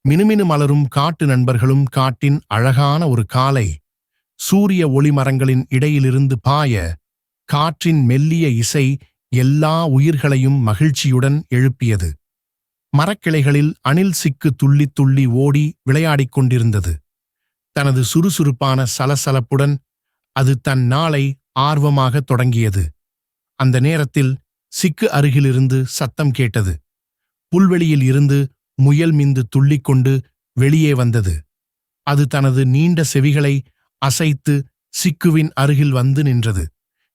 மினுமினு மலரும் காட்டு நண்பர்களும் காட்டின் அழகான ஒரு காலை. சூரிய ஒளிமரங்களின் இடையிலிருந்து பாய, காற்றின் மெல்லிய இசை எல்லா உயிர்களையும் மகிழ்ச்சியுடன் எழுப்பியது. மரக்கிளைகளில் அணில் சிக்கு துள்ளி துள்ளி ஓடி விளையாடிக் கொண்டிருந்தது. தனது சுறுசுறுப்பான சலசலப்புடன் அது தன் நாளை ஆர்வமாக தொடங்கியது. அந்த நேரத்தில் சிக்கு அருகிலிருந்து சத்தம் கேட்டது. புல்வெளியில் இருந்து முயல் மிந்து துள்ளிக்கொண்டு வெளியே வந்தது. அது தனது நீண்ட செவிகளை அசைத்து சிக்குவின் அருகில் வந்து நின்றது.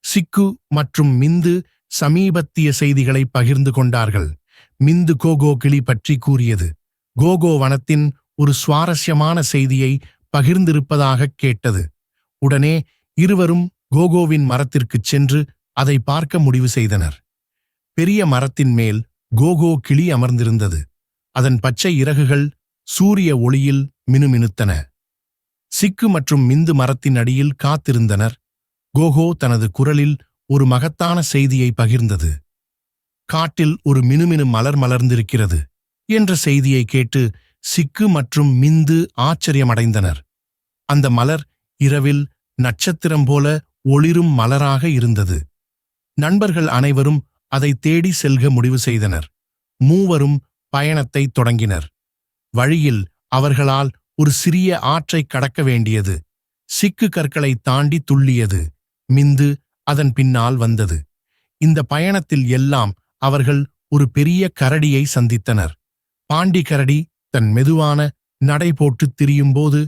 சிக்கு மற்றும் மிந்து சமீபத்திய செய்திகளை பகிர்ந்து கொண்டார்கள். மிந்து கோகோ கிளி பற்றி கூறியது. கோகோ வனத்தின் ஒரு சுவாரஸ்யமான செய்தியை பகிர்ந்திருப்பதாகக் கேட்டது. உடனே இருவரும் கோகோவின் மரத்திற்குச் சென்று அதை பார்க்க முடிவு செய்தனர். பெரிய மரத்தின் மேல் கோகோ கிளி அமர்ந்திருந்தது. அதன் பச்சை இறகுகள் சூரிய ஒளியில் மினுமினுத்தன. சிக்கு மற்றும் மிந்து மரத்தின் அடியில் காத்திருந்தனர். கோகோ தனது குரலில் ஒரு மகத்தான செய்தியை பகிர்ந்தது. காட்டில் ஒரு மினுமினு மலர் மலர்ந்திருக்கிறது என்ற செய்தியை கேட்டு சிக்கு மற்றும் மிந்து ஆச்சரியமடைந்தனர். அந்த மலர் இரவில் நட்சத்திரம் போல ஒளிரும் மலராக இருந்தது. நண்பர்கள் அனைவரும் அதை தேடி செல்க முடிவு செய்தனர். மூவரும் பயணத்தை தொடங்கினர். வழியில் அவர்களால் ஒரு சிறிய ஆற்றைக் கடக்க வேண்டியது. சிக்கு கற்களை தாண்டி துள்ளியது. மிந்து அதன் பின்னால் வந்தது. இந்த பயணத்தில் எல்லாம் அவர்கள் ஒரு பெரிய கரடியை சந்தித்தனர். பாண்டி கரடி தன் மெதுவான நடை போட்டு திரியும்போது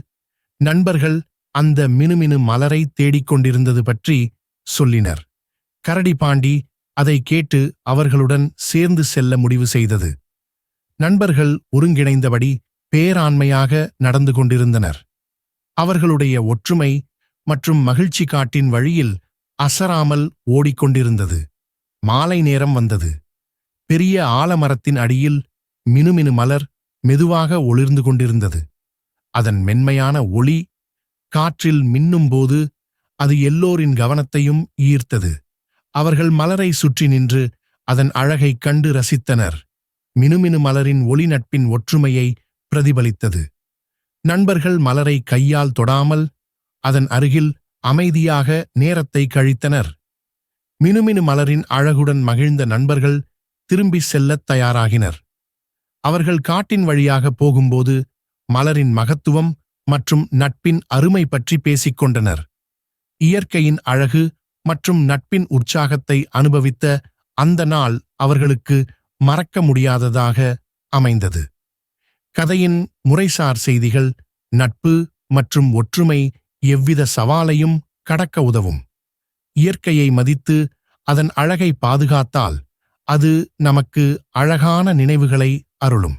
நண்பர்கள் அந்த மினுமினு மலரை தேடிக்கொண்டிருந்தது பற்றி சொல்லினர். கரடி பாண்டி அதை கேட்டு அவர்களுடன் சேர்ந்து செல்ல முடிவு செய்தது. நண்பர்கள் ஒருங்கிணைந்தபடி பேராண்மையாக நடந்து கொண்டிருந்தனர். அவர்களுடைய ஒற்றுமை மற்றும் மகிழ்ச்சி காட்டின் வழியில் அசராமல் ஓடிக்கொண்டிருந்தது. மாலை நேரம் வந்தது. பெரிய ஆலமரத்தின் அடியில் மினுமினு மலர் மெதுவாக ஒளிர்ந்து கொண்டிருந்தது. அதன் மென்மையான ஒளி காற்றில் மின்னும்போது அது எல்லோரின் கவனத்தையும் ஈர்த்தது. அவர்கள் மலரை சுற்றி நின்று அதன் அழகைக் கண்டு ரசித்தனர். மினுமினு மலரின் ஒளி நட்பின் ஒற்றுமையை பிரதிபலித்தது. நண்பர்கள் மலரை கையால் தொடாமல் அதன் அருகில் அமைதியாக நேரத்தை கழித்தனர். மினுமினு மலரின் அழகுடன் மகிழ்ந்த நண்பர்கள் திரும்பி செல்லத் தயாராகினர். அவர்கள் காட்டின் வழியாக போகும்போது மலரின் மகத்துவம் மற்றும் நட்பின் அருமை பற்றி பேசிக்கொண்டனர். இயற்கையின் அழகு மற்றும் நட்பின் உற்சாகத்தை அனுபவித்த அந்த நாள் அவர்களுக்கு மறக்க முடியாததாக அமைந்தது. கதையின் முறைசார் செய்திகள்: நட்பு மற்றும் ஒற்றுமை எவ்வித சவாலையும் கடக்க உதவும். இயற்கையை மதித்து அதன் அழகை பாதுகாத்தால் அது நமக்கு அழகான நினைவுகளை அருளும்.